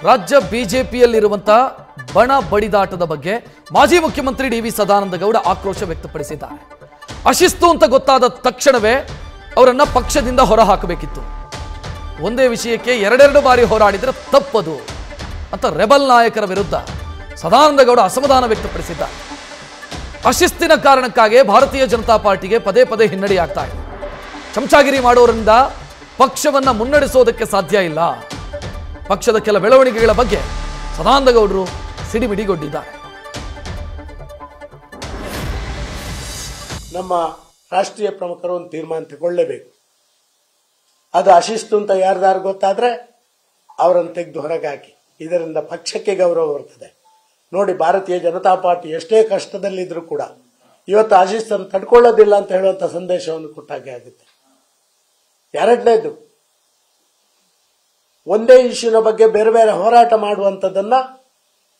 ರಾಜ್ಯ ಬಿಜೆಪಿಯಲ್ಲಿರುವಂತಹ ಬಣ ಬಡಿದಾಟದ ಬಗ್ಗೆ ಮಾಜಿ ಮುಖ್ಯಮಂತ್ರಿ ಡಿ ವಿ ಸದಾನಂದ ಗೌಡ ಆಕ್ರೋಶ ವ್ಯಕ್ತಪಡಿಸಿದ್ದಾರೆ. ಅಶಿಸ್ತು ಅಂತ ಗೊತ್ತಾದ ತಕ್ಷಣವೇ ಅವರನ್ನ ಪಕ್ಷದಿಂದ ಹೊರಹಾಕಬೇಕಿತ್ತು. ಒಂದೇ ವಿಷಯಕ್ಕೆ ಎರಡೆರಡು ಬಾರಿ ಹೋರಾಡಿದರೆ ತಪ್ಪದು ಅಂತ ರೆಬಲ್ ನಾಯಕರ ವಿರುದ್ಧ ಸದಾನಂದ ಗೌಡ ಅಸಮಾಧಾನ ವ್ಯಕ್ತಪಡಿಸಿದ್ದಾರೆ. ಅಶಿಸ್ತಿನ ಕಾರಣಕ್ಕಾಗಿ ಭಾರತೀಯ ಜನತಾ ಪಾರ್ಟಿಗೆ ಪದೇ ಪದೇ ಹಿನ್ನಡೆಯಾಗ್ತಾ ಇದೆ. ಚಮಚಾಗಿರಿ ಮಾಡೋರಿಂದ ಪಕ್ಷವನ್ನ ಮುನ್ನಡೆಸೋದಕ್ಕೆ ಸಾಧ್ಯ ಇಲ್ಲ. ಪಕ್ಷದ ಕೆಲ ಬೆಳವಣಿಗೆಗಳ ಬಗ್ಗೆ ಸದಾನಂದ ಗೌಡರು ಸಿಡಿಮಿಡಿಗೊಂಡಿದ್ದಾರೆ. ನಮ್ಮ ರಾಷ್ಟ್ರೀಯ ಪ್ರಮುಖರು ಒಂದು ತೀರ್ಮಾನ ತಗೊಳ್ಳೇಬೇಕು. ಅದು ಅಶಿಸ್ತು ಅಂತ ಯಾರ್ದಾರು ಗೊತ್ತಾದ್ರೆ ಅವರನ್ನು ತೆಗೆದು ಹೊರಗೆ ಹಾಕಿ. ಇದರಿಂದ ಪಕ್ಷಕ್ಕೆ ಗೌರವ ಬರ್ತದೆ. ನೋಡಿ, ಭಾರತೀಯ ಜನತಾ ಪಾರ್ಟಿ ಎಷ್ಟೇ ಕಷ್ಟದಲ್ಲಿದ್ರೂ ಕೂಡ ಇವತ್ತು ಅಶಿಸ್ತನ್ನು ತಡ್ಕೊಳ್ಳೋದಿಲ್ಲ ಅಂತ ಹೇಳುವಂತ ಸಂದೇಶವನ್ನು ಕೊಟ್ಟಾಗೆ ಆಗುತ್ತೆ. ಎರಡನೇದು, ಒಂದೇ ಇಶ್ಯೂನ ಬಗ್ಗೆ ಬೇರೆ ಬೇರೆ ಹೋರಾಟ ಮಾಡುವಂಥದ್ದನ್ನ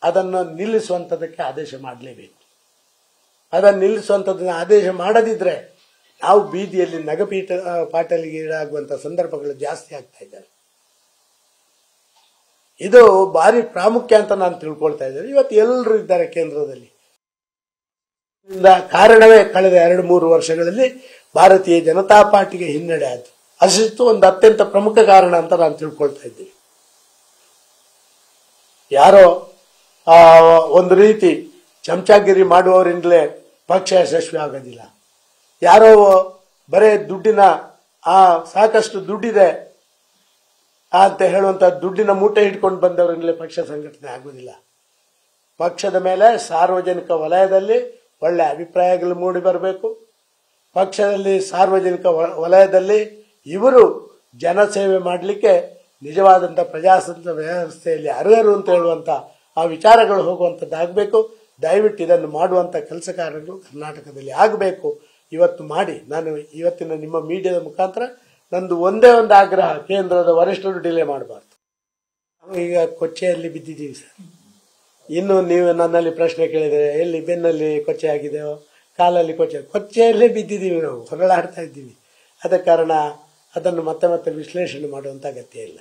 ಅದನ್ನು ನಿಲ್ಲಿಸುವಂಥದ್ದಕ್ಕೆ ಆದೇಶ ಮಾಡಲೇಬೇಕು. ಅದನ್ನು ನಿಲ್ಲಿಸುವಂಥದ್ದನ್ನ ಆದೇಶ ಮಾಡದಿದ್ರೆ ನಾವು ಬೀದಿಯಲ್ಲಿ ಪಾಟಲಿಗೆ ಈಡಾಗುವಂಥ ಸಂದರ್ಭಗಳು ಜಾಸ್ತಿ ಆಗ್ತಾ ಇದ್ದಾರೆ. ಇದು ಭಾರಿ ಪ್ರಾಮುಖ್ಯ ಅಂತ ನಾನು ತಿಳ್ಕೊಳ್ತಾ ಇದ್ದೇನೆ. ಇವತ್ತು ಎಲ್ಲರೂ ಇದ್ದಾರೆ ಕೇಂದ್ರದಲ್ಲಿ. ಕಾರಣವೇ ಕಳೆದ 2-3 ವರ್ಷಗಳಲ್ಲಿ ಭಾರತೀಯ ಜನತಾ ಪಾರ್ಟಿಗೆ ಹಿನ್ನಡೆ ಆಯಿತು. ಅಶಿಸ್ತು ಒಂದು ಅತ್ಯಂತ ಪ್ರಮುಖ ಕಾರಣ ಅಂತ ನಾನು ತಿಳ್ಕೊಳ್ತಾ ಇದ್ದೀನಿ. ಯಾರೋ ಒಂದು ರೀತಿ ಚಮಚಾಗಿರಿ ಮಾಡುವವರಿಂದಲೇ ಪಕ್ಷ ಯಶಸ್ವಿ ಆಗೋದಿಲ್ಲ. ಯಾರೋ ಬರೇ ದುಡ್ಡಿನ ಸಾಕಷ್ಟು ದುಡ್ಡಿದೆ ಅಂತ ಹೇಳುವಂತ ದುಡ್ಡಿನ ಮೂಟೆ ಹಿಡ್ಕೊಂಡು ಬಂದವರಿಂದಲೇ ಪಕ್ಷ ಸಂಘಟನೆ ಆಗುವುದಿಲ್ಲ. ಪಕ್ಷದ ಮೇಲೆ ಸಾರ್ವಜನಿಕ ವಲಯದಲ್ಲಿ ಒಳ್ಳೆ ಅಭಿಪ್ರಾಯಗಳು ಮೂಡಿ ಬರಬೇಕು. ಪಕ್ಷದಲ್ಲಿ ಸಾರ್ವಜನಿಕ ವಲಯದಲ್ಲಿ ಇವರು ಜನಸೇವೆ ಮಾಡಲಿಕ್ಕೆ ನಿಜವಾದಂಥ ಪ್ರಜಾತಂತ್ರ ವ್ಯವಸ್ಥೆಯಲ್ಲಿ ಅರ್ಹರು ಅಂತ ಹೇಳುವಂತ ಆ ವಿಚಾರಗಳು ಹೋಗುವಂಥದ್ದಾಗಬೇಕು. ದಯವಿಟ್ಟು ಇದನ್ನು ಮಾಡುವಂಥ ಕೆಲಸ ಕಾರ್ಯಗಳು ಕರ್ನಾಟಕದಲ್ಲಿ ಆಗಬೇಕು. ಇವತ್ತು ಮಾಡಿ. ನಾನು ಇವತ್ತಿನ ನಿಮ್ಮ ಮೀಡಿಯಾದ ಮುಖಾಂತರ ನಂದು ಒಂದೇ ಒಂದು ಆಗ್ರಹ, ಕೇಂದ್ರದ ವರಿಷ್ಠರು ಡಿಲೇ ಮಾಡಬಾರ್ದು. ನಾವು ಈಗ ಕೊಚ್ಚೆಯಲ್ಲಿ ಬಿದ್ದಿದ್ದೀವಿ ಸರ್. ಇನ್ನು ನೀವು ನನ್ನಲ್ಲಿ ಪ್ರಶ್ನೆ ಕೇಳಿದರೆ ಎಲ್ಲಿ ಬೆನ್ನಲ್ಲಿ ಕೊಚ್ಚೆ ಆಗಿದೆಯೋ, ಕಾಲಲ್ಲಿ ಕೊಚ್ಚೆಯಲ್ಲೇ ಬಿದ್ದಿದ್ದೀವಿ. ನಾವು ಹೊರಳಾಡ್ತಾ ಇದ್ದೀವಿ. ಆದ ಕಾರಣ ಅದನ್ನು ಮತ್ತೆ ಮತ್ತೆ ವಿಶ್ಲೇಷಣೆ ಮಾಡುವಂತ ಅಗತ್ಯ ಇಲ್ಲ.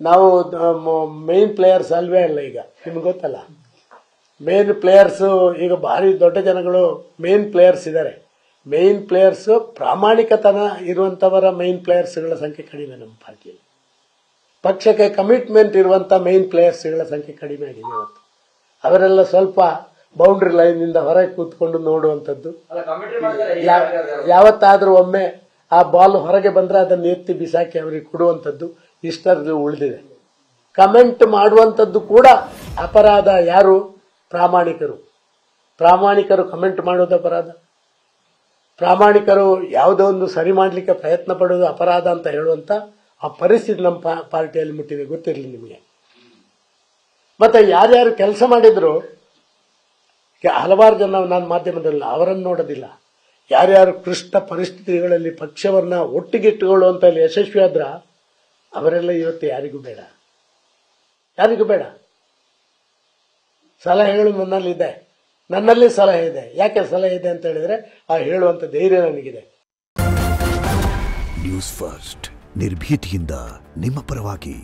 ನಾವು ಮೇನ್ ಪ್ಲೇಯರ್ಸ್ ಅಲ್ವೇ ಅಲ್ಲ. ಈಗ ನಿಮ್ಗೆ ಗೊತ್ತಲ್ಲ, ಮೇನ್ ಪ್ಲೇಯರ್ಸ್ ಈಗ ಭಾರಿ ದೊಡ್ಡ ಜನಗಳು ಮೇನ್ ಪ್ಲೇಯರ್ಸ್ ಇದ್ದಾರೆ. ಮೇನ್ ಪ್ಲೇಯರ್ಸ್ ಪ್ರಾಮಾಣಿಕತನ ಇರುವಂತವರ ಮೇನ್ ಪ್ಲೇಯರ್ಸ್ಗಳ ಸಂಖ್ಯೆ ಕಡಿಮೆ ನಮ್ಮ ಪಾರ್ಟಿಯಲ್ಲಿ. ಪಕ್ಷಕ್ಕೆ ಕಮಿಟ್ಮೆಂಟ್ ಇರುವಂತ ಮೇನ್ ಪ್ಲೇಯರ್ಸ್ಗಳ ಸಂಖ್ಯೆ ಕಡಿಮೆ ಆಗಿದೆ ಇವತ್ತು. ಅವರೆಲ್ಲ ಸ್ವಲ್ಪ ಬೌಂಡ್ರಿ ಲೈನ್ ಇಂದ ಹೊರಗೆ ಕೂತ್ಕೊಂಡು ನೋಡುವಂಥದ್ದು. ಯಾವತ್ತಾದ್ರೂ ಒಮ್ಮೆ ಆ ಬಾಲ್ ಹೊರಗೆ ಬಂದ್ರೆ ಅದನ್ನು ಎತ್ತಿ ಬಿಸಾಕಿ ಅವರಿಗೆ ಕೊಡುವಂಥದ್ದು ಇಷ್ಟರಲ್ಲಿ ಉಳಿದಿದೆ. ಕಮೆಂಟ್ ಮಾಡುವಂಥದ್ದು ಕೂಡ ಅಪರಾಧ. ಯಾರು? ಪ್ರಾಮಾಣಿಕರು ಕಮೆಂಟ್ ಮಾಡೋದು ಅಪರಾಧ. ಪ್ರಾಮಾಣಿಕರು ಯಾವುದೋ ಒಂದು ಸರಿ ಮಾಡಲಿಕ್ಕೆ ಪ್ರಯತ್ನ ಪಡೋದು ಅಪರಾಧ ಅಂತ ಹೇಳುವಂತ ಆ ಪರಿಸ್ಥಿತಿ ನಮ್ಮ ಪಾರ್ಟಿಯಲ್ಲಿ ಮುಟ್ಟಿದೆ. ಗೊತ್ತಿರಲಿ ನಿಮಗೆ. ಮತ್ತೆ ಯಾರ್ಯಾರು ಕೆಲಸ ಮಾಡಿದ್ರು, ಹಲವಾರು ಜನ ನಾನು ಮಾಧ್ಯಮದಲ್ಲಿ ಅವರನ್ನು ನೋಡೋದಿಲ್ಲ. ಯಾರ್ಯಾರು ಕ್ಲಿಷ್ಟ ಪರಿಸ್ಥಿತಿಗಳಲ್ಲಿ ಪಕ್ಷವನ್ನ ಒಟ್ಟಿಗಿಟ್ಟುಕೊಳ್ಳುವಂತ ಯಶಸ್ವಿ ಆದ್ರ ಅವರೆಲ್ಲ ಇವತ್ತು ಯಾರಿಗೂ ಬೇಡ. ಸಲಹೆಗಳು ನನ್ನಲ್ಲಿ ಸಲಹೆ ಇದೆ. ಯಾಕೆ ಸಲಹೆ ಇದೆ ಅಂತ ಹೇಳಿದ್ರೆ ಆ ಹೇಳುವಂತ ಧೈರ್ಯ ನನಗಿದೆ. ನ್ಯೂಸ್ ಫಸ್ಟ್ ನಿರ್ಭೀತಿಯಿಂದ ನಿಮ್ಮ ಪರವಾಗಿ.